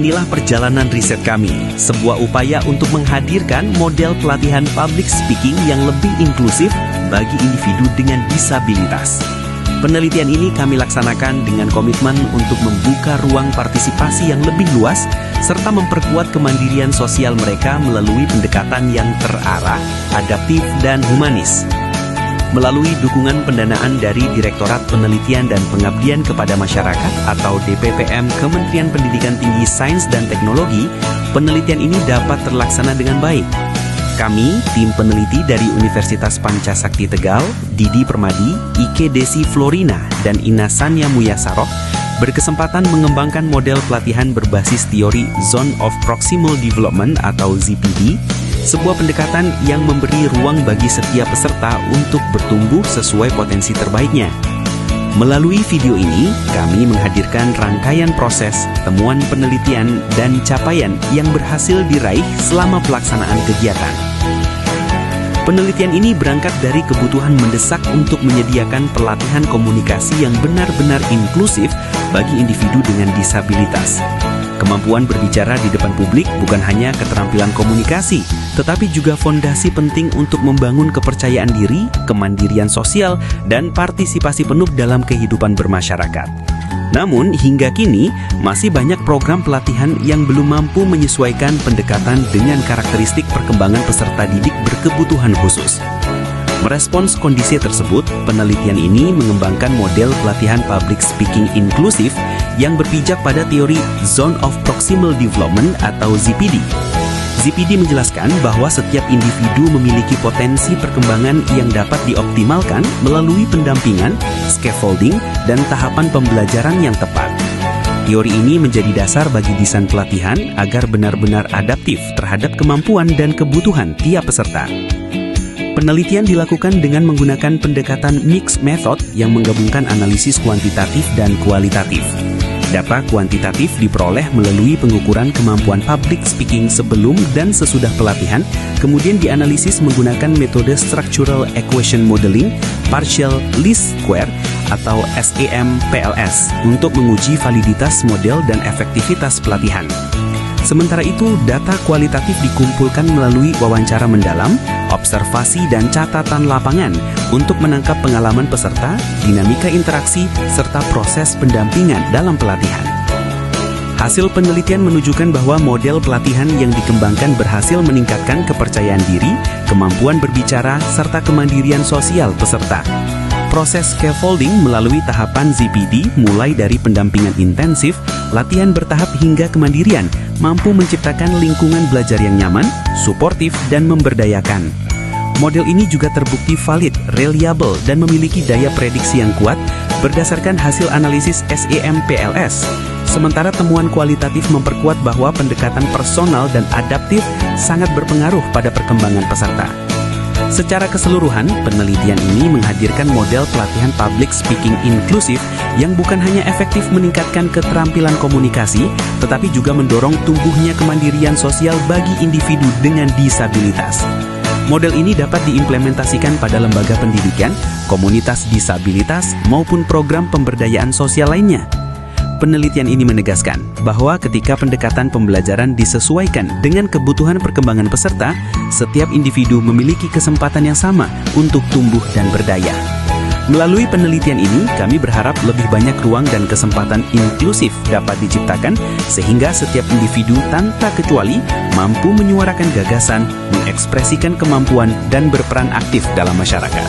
Inilah perjalanan riset kami, sebuah upaya untuk menghadirkan model pelatihan public speaking yang lebih inklusif bagi individu dengan disabilitas. Penelitian ini kami laksanakan dengan komitmen untuk membuka ruang partisipasi yang lebih luas, serta memperkuat kemandirian sosial mereka melalui pendekatan yang terarah, adaptif, dan humanis. Melalui dukungan pendanaan dari Direktorat Penelitian dan Pengabdian kepada Masyarakat atau DPPM Kementerian Pendidikan Tinggi Sains dan Teknologi, penelitian ini dapat terlaksana dengan baik. Kami, tim peneliti dari Universitas Pancasakti Tegal, Didi Permadi, Ike Desi Florina, dan Inasanya Muyasarok, berkesempatan mengembangkan model pelatihan berbasis teori Zone of Proximal Development atau ZPD, sebuah pendekatan yang memberi ruang bagi setiap peserta untuk bertumbuh sesuai potensi terbaiknya. Melalui video ini, kami menghadirkan rangkaian proses, temuan penelitian, dan capaian yang berhasil diraih selama pelaksanaan kegiatan. Penelitian ini berangkat dari kebutuhan mendesak untuk menyediakan pelatihan komunikasi yang benar-benar inklusif bagi individu dengan disabilitas. Kemampuan berbicara di depan publik bukan hanya keterampilan komunikasi, tetapi juga fondasi penting untuk membangun kepercayaan diri, kemandirian sosial, dan partisipasi penuh dalam kehidupan bermasyarakat. Namun, hingga kini, masih banyak program pelatihan yang belum mampu menyesuaikan pendekatan dengan karakteristik perkembangan peserta didik berkebutuhan khusus. Merespons kondisi tersebut, penelitian ini mengembangkan model pelatihan public speaking inklusif yang berpijak pada teori Zone of Proximal Development atau ZPD. ZPD menjelaskan bahwa setiap individu memiliki potensi perkembangan yang dapat dioptimalkan melalui pendampingan, scaffolding, dan tahapan pembelajaran yang tepat. Teori ini menjadi dasar bagi desain pelatihan agar benar-benar adaptif terhadap kemampuan dan kebutuhan tiap peserta. Penelitian dilakukan dengan menggunakan pendekatan mixed method yang menggabungkan analisis kuantitatif dan kualitatif. Data kuantitatif diperoleh melalui pengukuran kemampuan public speaking sebelum dan sesudah pelatihan, kemudian dianalisis menggunakan metode Structural Equation Modeling, Partial Least Square, atau SEM-PLS, untuk menguji validitas model dan efektivitas pelatihan. Sementara itu, data kualitatif dikumpulkan melalui wawancara mendalam, observasi, dan catatan lapangan untuk menangkap pengalaman peserta, dinamika interaksi, serta proses pendampingan dalam pelatihan. Hasil penelitian menunjukkan bahwa model pelatihan yang dikembangkan berhasil meningkatkan kepercayaan diri, kemampuan berbicara, serta kemandirian sosial peserta. Proses scaffolding melalui tahapan ZPD mulai dari pendampingan intensif, latihan bertahap hingga kemandirian, mampu menciptakan lingkungan belajar yang nyaman, suportif, dan memberdayakan. Model ini juga terbukti valid, reliable, dan memiliki daya prediksi yang kuat berdasarkan hasil analisis SEM-PLS. Sementara temuan kualitatif memperkuat bahwa pendekatan personal dan adaptif sangat berpengaruh pada perkembangan peserta. Secara keseluruhan, penelitian ini menghadirkan model pelatihan public speaking inklusif yang bukan hanya efektif meningkatkan keterampilan komunikasi, tetapi juga mendorong tumbuhnya kemandirian sosial bagi individu dengan disabilitas. Model ini dapat diimplementasikan pada lembaga pendidikan, komunitas disabilitas, maupun program pemberdayaan sosial lainnya. Penelitian ini menegaskan bahwa ketika pendekatan pembelajaran disesuaikan dengan kebutuhan perkembangan peserta, setiap individu memiliki kesempatan yang sama untuk tumbuh dan berdaya. Melalui penelitian ini, kami berharap lebih banyak ruang dan kesempatan inklusif dapat diciptakan sehingga setiap individu tanpa kecuali mampu menyuarakan gagasan, mengekspresikan kemampuan, dan berperan aktif dalam masyarakat.